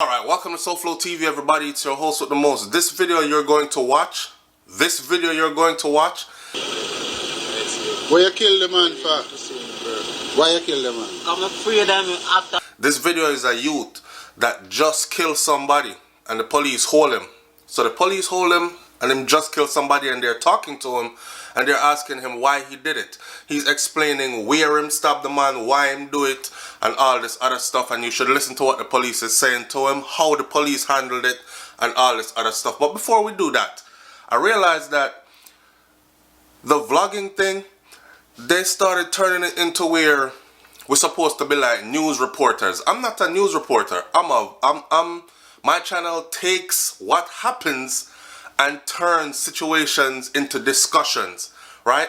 Alright, welcome to SouFLoTV, everybody. It's your host with the most. This video you're going to watch. Why you kill the man for? Why you kill the man? I'm afraid of him after. This video is a youth that just killed somebody and the police hold him. So the police hold him and him just killed somebody and they're talking to him and they're asking him why he did it. He's explaining where him stab the man, why him do it, and all this other stuff. And you should listen to what the police is saying to him, how the police handled it, and all this other stuff. But before we do that, I realized that the vlogging thing, they started turning it into where we're supposed to be like news reporters. I'm not a news reporter. My channel takes what happens and turns situations into discussions, right?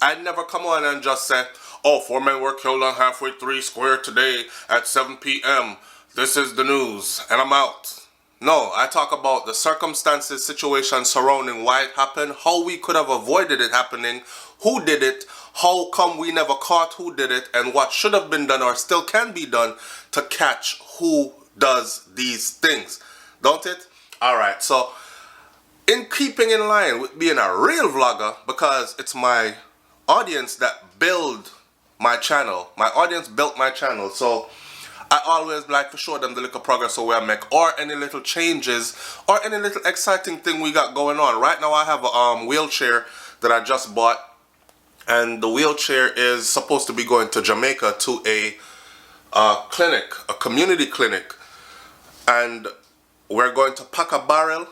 I never come on and just say, oh, 4 men were killed on Halfway 3 Square today at 7 p.m. This is the news, and I'm out. No, I talk about the circumstances, situations surrounding why it happened, how we could have avoided it happening, who did it, how come we never caught who did it, and what should have been done or still can be done to catch who does these things. Don't it? Alright, so in keeping in line with being a real vlogger, because it's my audience that build my channel. My audience built my channel, so I always like to show them the little progress of where I make, or any little changes, or any little exciting thing we got going on. Right now I have a wheelchair that I just bought, and the wheelchair is supposed to be going to Jamaica to a clinic, a community clinic, and we're going to pack a barrel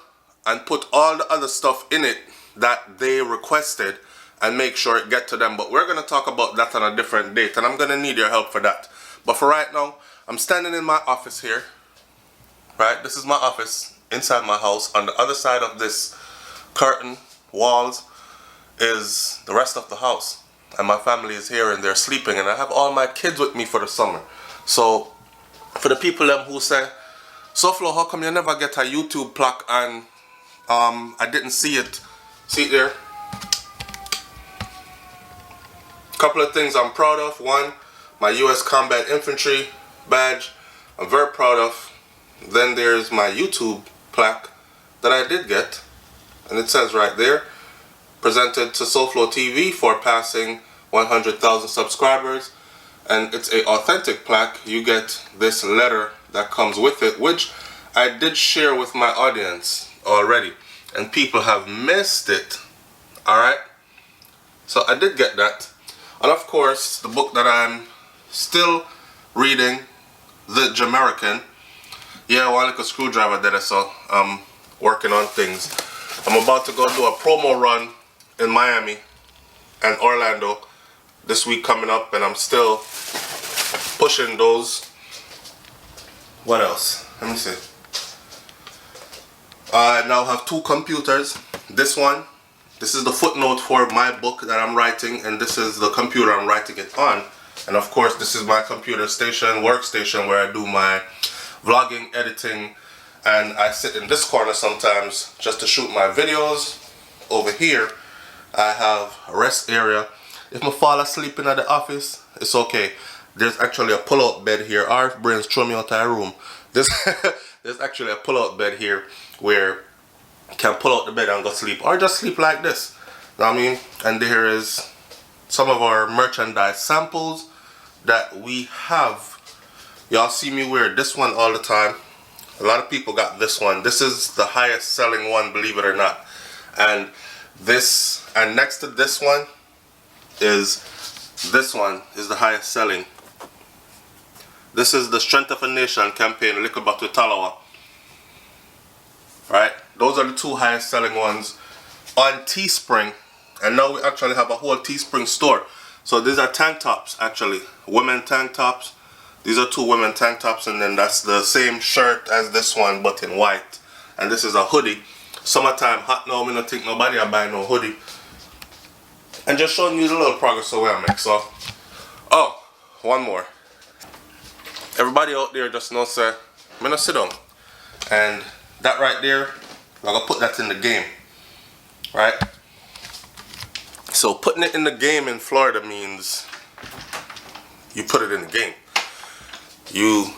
and put all the other stuff in it that they requested and make sure it get to them. But we're going to talk about that on a different date, and I'm going to need your help for that. But for right now, I'm standing in my office here, right? This is my office inside my house. On the other side of this curtain, walls, is the rest of the house. And my family is here and they're sleeping, and I have all my kids with me for the summer. So for the people them who say, SouFlo, how come you never get a YouTube plaque? And I didn't see it. See it there? Couple of things I'm proud of. One, my U.S. Combat Infantry badge, I'm very proud of. Then there's my YouTube plaque that I did get, and it says right there, presented to SouFLoTV for passing 100,000 subscribers. And it's a authentic plaque. You get this letter that comes with it, which I did share with my audience already, and people have missed it. Alright, so I did get that. And of course, the book that I'm still reading, The Jamaican. Yeah, one little screwdriver that I saw. I'm working on things. I'm about to go do a promo run in Miami and Orlando this week coming up, and I'm still pushing those. What else? Let me see. I now have 2 computers. This is the footnote for my book that I'm writing, and this is the computer I'm writing it on. And of course, this is my computer station, workstation, where I do my vlogging, editing, and I sit in this corner sometimes just to shoot my videos. Over here, I have a rest area. If I fall asleep in the office, it's okay. There's actually a pull-out bed here. Our brains throw me out of the room. There's actually a pull-out bed here where you can pull out the bed and go sleep, or just sleep like this. You know what I mean? And there is some of our merchandise samples that we have. Y'all see me wear this one all the time. A lot of people got this one. This is the highest selling one, believe it or not. And this, and next to this one is the highest selling. This is the Strength of a Nation campaign, Liquor Bottle Talawa. Right? Those are the 2 highest selling ones on Teespring. And now we actually have a whole Teespring store. So these are tank tops, actually. Women tank tops. These are 2 women tank tops, and then that's the same shirt as this one, but in white. And this is a hoodie. Summertime hot now, I don't think nobody will buy no hoodie. And just showing you the little progress of where I make. So, oh, one more. Everybody out there just know, say, I'm gonna sit down. And that right there, I'm gonna put that in the game. Right? So putting it in the game in Florida means you put it in the game. You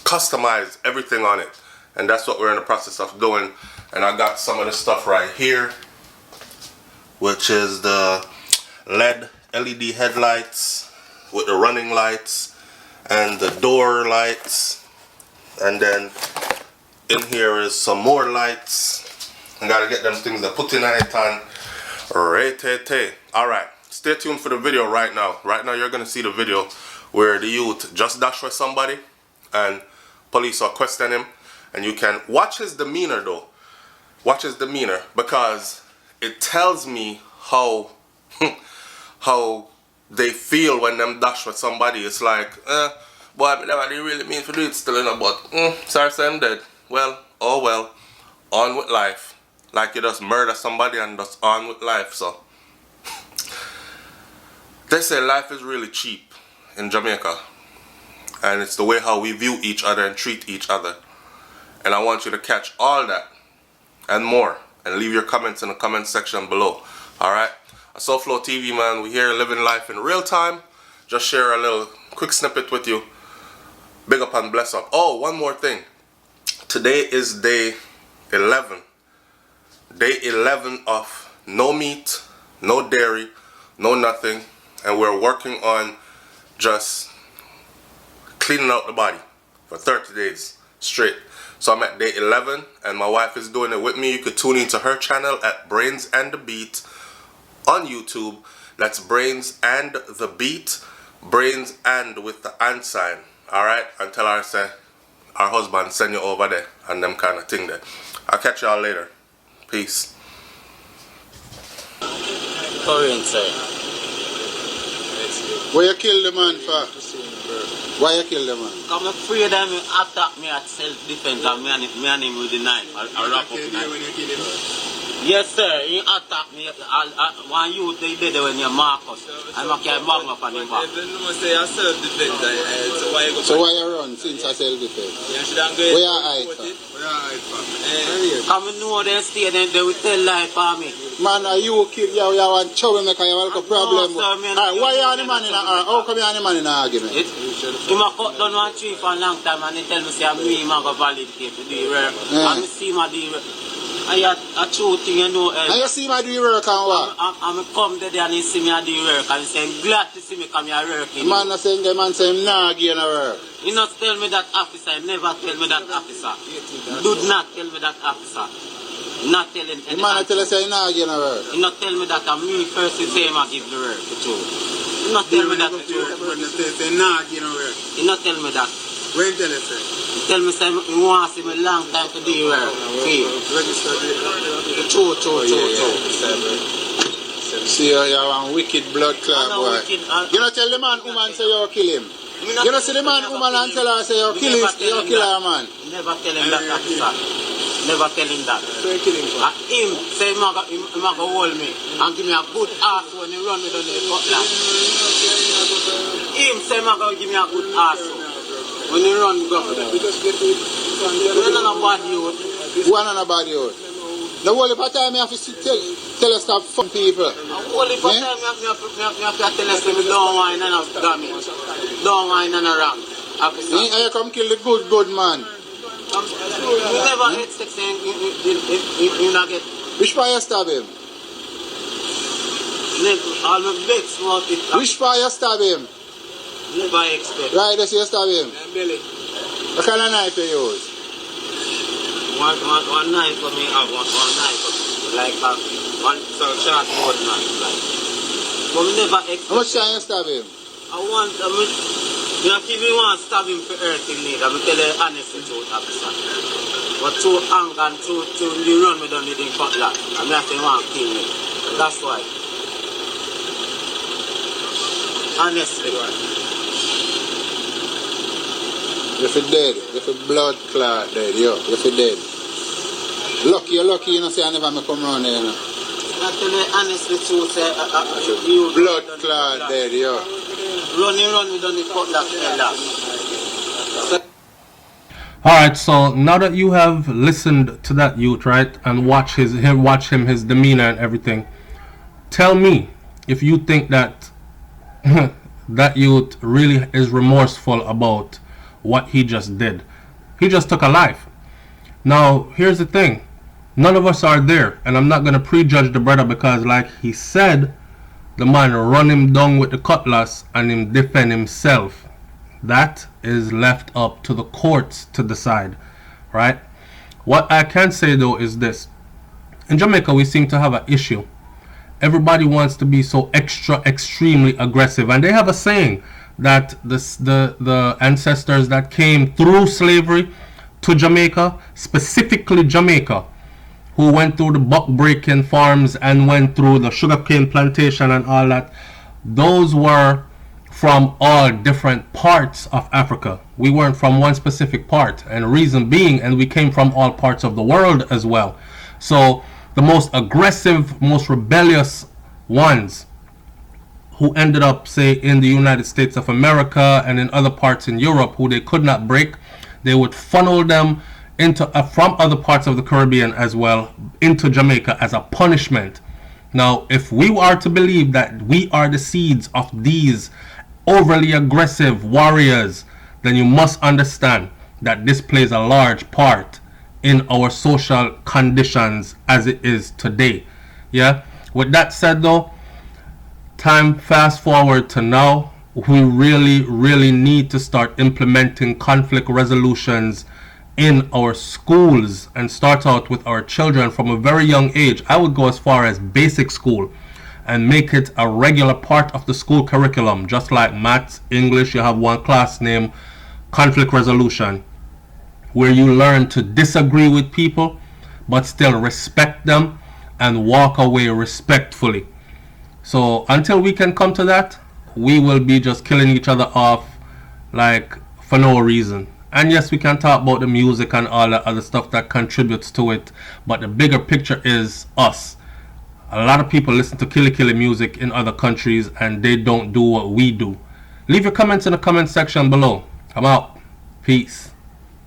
customize everything on it, and that's what we're in the process of doing. And I got some of the stuff right here, which is the LED headlights with the running lights and the door lights, and then in here is some more lights. I gotta get them things that put in it on. Alright, stay tuned for the video right now. Right now you're gonna see the video where the youth just dash with somebody and police are questioning him, and you can watch his demeanor though. Watch his demeanor, because it tells me how how they feel when them dash with somebody. It's like, boy, I never really mean to do it still, you know, but sorry, say I'm dead. Well, oh well, on with life. Like you just murder somebody and just on with life. So they say life is really cheap in Jamaica, and it's the way how we view each other and treat each other. And I want you to catch all that and more, and leave your comments in the comment section below. Alright, SouFLoTV, man, we here living life in real time. Just share a little quick snippet with you. Big up and bless up. Oh, one more thing. Today is day 11. Day 11 of no meat, no dairy, no nothing. And we're working on just cleaning out the body for 30 days straight. So I'm at day 11 and my wife is doing it with me. You could tune into her channel at Brains and the Beat on YouTube. That's Brains and the Beat. Brains and with the and sign. Alright? And tell her, say, our husband send you over there and them kind of thing there. I'll catch y'all later. Peace. Current, sir. Why you kill the man for? Why you kill the man? I'm afraid that he attack me at self-defense and me and him with the knife. I'll wrap up the knife. Yes, sir. He attacked me. One youth they did it when you Marcus. I'm a carry bang up on him back. So why you run since I self-defense? Where you hide from? Come know they stay then they will tell lie for me. Man, you kill you want troublemaker, you have a problem. No, sir, Why you and the man in a how come you and the man in an argument? He ma cut down one tree for a long time and he tell me say me man go validate to do the work. And me see my do the work. I true thing you know. And you see me do the work and what? I'm come there and he see me do the work and he say I'm glad to see me come here working. Man not saying the man say him nah again a work. He not tell me that officer, he never tell me that officer. Do not tell me that officer. Not telling any. The man tell us say he nah again a work. He not tell me that and me first he say him I give the work the truth. He not tell me that the truth. He not tell me that. When tell us He tell me say he wants him a long time to do the work. True. See you are one wicked blood clot boy. You not tell the man woman say you kill him. You not see the man woman and tell her say you kill her man. Never tell him that officer. Never tell him that. So you kill him for? Him say he go hold me and give me a good ass when he run me down the cutlass. Him say he go give me a good ass when he run me go for them. You're not a bad youth. Who are not a bad youth? The whole of the time you have to tell us stop fun people. The whole of the time you have to tell us we don't whine and have damage. Don't whine and wrong. And you come kill the good man. You never expect saying you not get. Which part you stab him? All my bets about it. Which part you stab him? Never expect. Right, that's you stab him. Belly. What kind of knife you use? One knife for me, one knife for me. Like one short board knife. Like. But we never expect. How much time you stab him? You know, if you want to stab him for hurting me, I'm tell you honestly truth, officer. But too angry and too you run me down the thing cutlass. I'm not saying want to kill me. That's why. Honestly. You're dead. You're blood clot dead, yo. You're dead. Lucky, you know, say I never come around here, you know. I tell you honestly truth, you blood clot dead, yo. Run me down the cutlass, fella. Alright, so now that you have listened to that youth, right, and watch his demeanor and everything, tell me if you think that that youth really is remorseful about what he just did. He just took a life. Now, here's the thing. None of us are there, and I'm not going to prejudge the brother because, like he said, the man run him down with the cutlass and him defend himself. That is left up to the courts to decide, right? What I can say though is this. In Jamaica, we seem to have an issue. Everybody wants to be so extremely aggressive, and they have a saying that the ancestors that came through slavery to Jamaica, specifically Jamaica, who went through the buck breaking farms and went through the sugarcane plantation and all that, those were from all different parts of Africa. We weren't from one specific part, and reason being, and we came from all parts of the world as well. So the most aggressive, most rebellious ones who ended up, say, in the United States of America and in other parts in Europe, who they could not break, they would funnel them into from other parts of the Caribbean as well into Jamaica as a punishment. Now, if we are to believe that we are the seeds of these overly aggressive warriors, then you must understand that this plays a large part in our social conditions as it is today. Yeah. With that said though, time fast forward to now, we really need to start implementing conflict resolutions in our schools and start out with our children from a very young age. I would go as far as basic school and make it a regular part of the school curriculum. Just like maths, English, you have one class named conflict resolution, where you learn to disagree with people but still respect them and walk away respectfully. So until we can come to that, we will be just killing each other off like for no reason. And yes, we can talk about the music and all that other stuff that contributes to it, but the bigger picture is us. A lot of people listen to killy music in other countries and they don't do what we do. Leave your comments in the comment section below. I'm out. Peace.